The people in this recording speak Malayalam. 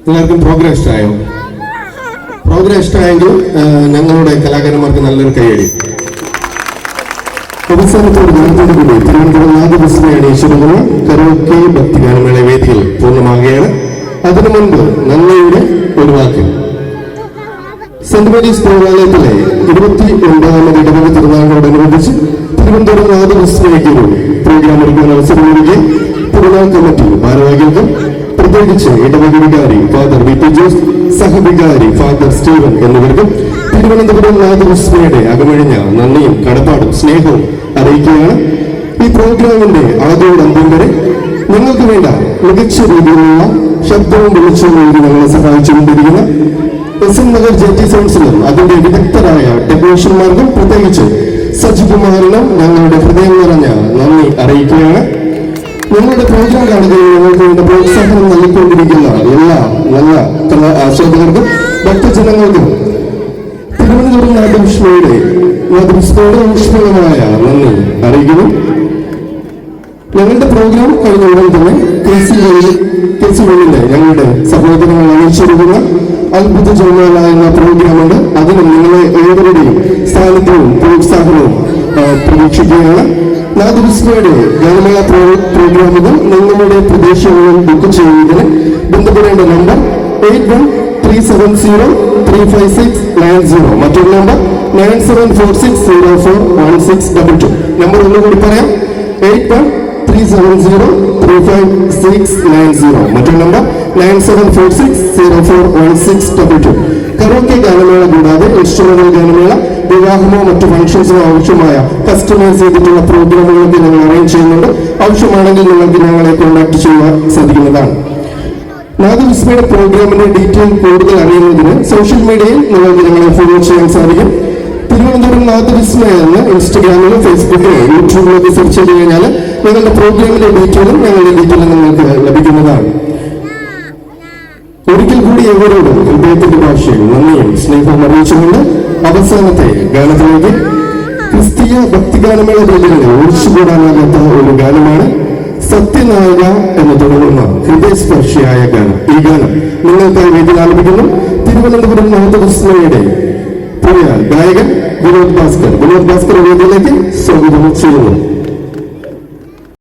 എല്ലാവർക്കും പ്രോഗ്രാം ഇഷ്ടമായോ? പ്രോഗ്രാം ഇഷ്ടമായെങ്കിൽ ഞങ്ങളുടെ കലാകാരന്മാർക്ക് നല്ലൊരു കൈയടി. അവസാനത്തോട് കൂടി തിരുവനന്തപുരം നാദവിസ്മയാണ് ഈശ്വരനുള്ള കരോക്കെ ഭക്തിഗാനമേള വേദിയിൽ പൂർണ്ണമാകുകയാണ്. അതിനു മുൻപ് നന്ദിയുടെ ഒരു വാക്ക്. സെന്റ് മേരീസ് ദേവാലയത്തിലെ 29ാമത് ഇടവക തിരുനാളിനോടനുബന്ധിച്ച് തിരുവനന്തപുരം നാദവിസ്മയ്ക്ക് ഒരു പ്രോഗ്രാം എടുക്കാൻ അവസരമൊരുക്കി തിരുനാൾ കമ്മിറ്റി ഭാരവാഹികൾക്കും പ്രത്യേകിച്ച് ഇടവക വികാരി ഫാദർ വി പി ജോസ്, സഹവികാരി ഫാദർ സ്റ്റീവൻ എന്നിവർക്കും തിരുവനന്തപുരം നാദവിസ്മയുടെ അകമഴിഞ്ഞ നന്ദിയും കടപ്പാടും സ്നേഹവും അറിയിക്കുകയാണ്. ഈ പ്രോഗ്രാമിന്റെ ആദ്യോടന്ത്യം വരെ നിങ്ങൾക്ക് വേണ്ട മികച്ച രീതിയിലുള്ള ശബ്ദവും വെളിച്ചവും നൽകി ഞങ്ങളെ സഹായിച്ചുകൊണ്ടിരിക്കുന്ന എസ് എൻ നഗർ JT സൗണ്ട്സിലും അതിന്റെ വിദഗ്ധരായ ടെക്നീഷ്യന്മാർക്കും പ്രത്യേകിച്ച് സജികുമാറിനും ഞങ്ങളുടെ ഹൃദയം നിറഞ്ഞ നന്ദി അറിയിക്കുകയാണ്. ഞങ്ങളുടെ പ്രോഗ്രാം കാണുകയും ഞങ്ങൾക്ക് വേണ്ട പ്രോത്സാഹനം നൽകിക്കൊണ്ടിരിക്കുന്ന എല്ലാ നല്ല ആസ്വാദകർക്കും ഭക്തജനങ്ങൾക്കും തിരുവനന്തപുരം നാദവിസ്മയുടെ ഊഷ്മളമായ നന്ദി അറിയിക്കുന്നു. ഞങ്ങളുടെ പ്രോഗ്രാം കഴിഞ്ഞ ഉടൻ തന്നെ KC1 ഞങ്ങളുടെ സഹോദരങ്ങൾ അണിയിച്ചിരിക്കുന്ന അത്ഭുത ജന്മല എന്ന പ്രോഗ്രാമുണ്ട്. അതിനും നിങ്ങളെ ഏവരുടെയും സാന്നിധ്യവും പ്രോത്സാഹനവും പ്രതീക്ഷിക്കുകയാണ്. നാദവിസ്മയുടെ ഗാനമേള പ്രോഗ്രാമുകൾ നിങ്ങളുടെ പ്രദേശങ്ങളിൽ ബുക്ക് ചെയ്യുന്നതിന് ബന്ധപ്പെടേണ്ട നമ്പർ 8137035690. മറ്റൊരു നമ്പർ 9746041622. നമ്പർ ഒന്നുകൂടി പറയാം, 8137035690. മറ്റൊരു നമ്പർ 9746041622. കരോക്കെ ഗാനമേള കൂടാതെ ഇൻസ്ട്രുമെന്റൽ ഗാനമേള, വിവാഹമോ മറ്റു ഫംഗ്ഷൻസിനോ ആവശ്യമായ കസ്റ്റമൈസ് ചെയ്തിട്ടുള്ള പ്രോഗ്രാമുകളൊക്കെ ഞങ്ങൾ അറേഞ്ച് ചെയ്യുന്നുണ്ട്. ആവശ്യമാണെങ്കിൽ നിങ്ങൾക്ക് ഞങ്ങളെ കോൺടാക്ട് ചെയ്യാൻ സാധിക്കുന്നതാണ്. നാദവിസ്മയുടെ പ്രോഗ്രാമിന്റെ ഡീറ്റെയിൽ കൂടുതൽ അറിയുന്നതിന് സോഷ്യൽ മീഡിയയിൽ നിങ്ങൾക്ക് ഞങ്ങളെ ഫോളോ ചെയ്യാൻ സാധിക്കും. തിരുവനന്തപുരം നാദവിസ്മയ എന്ന് ഇൻസ്റ്റഗ്രാമിലോ ഫേസ്ബുക്കിലോ യൂട്യൂബിലൊക്കെ സെർച്ച് ചെയ്ത് കഴിഞ്ഞാൽ ഞങ്ങളുടെ പ്രോഗ്രാമിന്റെ ഡീറ്റെയിലും ഞങ്ങളുടെ ഡീറ്റെയിലും നിങ്ങൾക്ക് ലഭിക്കുന്നതാണ്. ഒരിക്കൽ കൂടി എവരോടും ഹൃദയത്തിന്റെ ഭാഷയിൽ നന്ദിയും സ്നേഹവും അറിയിച്ചുകൊണ്ട് അവസാനത്തെ ഗാനത്തിലേക്ക് ക്രിസ്തീയ ഭക്തിഗാനമേള വേദികളെ ഒഴിച്ചുകൂടാനാകാത്ത ഒരു ഗാനമാണ് സത്യനായക എന്ന് തുടങ്ങുന്ന ഹൃദയസ്പർശിയായ ഗാനം. ഈ ഗാനം നിങ്ങൾക്കായി വേദിയിൽ ആലപിക്കുന്നു തിരുവനന്തപുരം നാദവിസ്മയുടെ പ്രിയ ഗായകൻ വിനോദ് ഭാസ്കർ വേദിയിലേക്ക് സ്വാഗതം ചെയ്യുന്നു.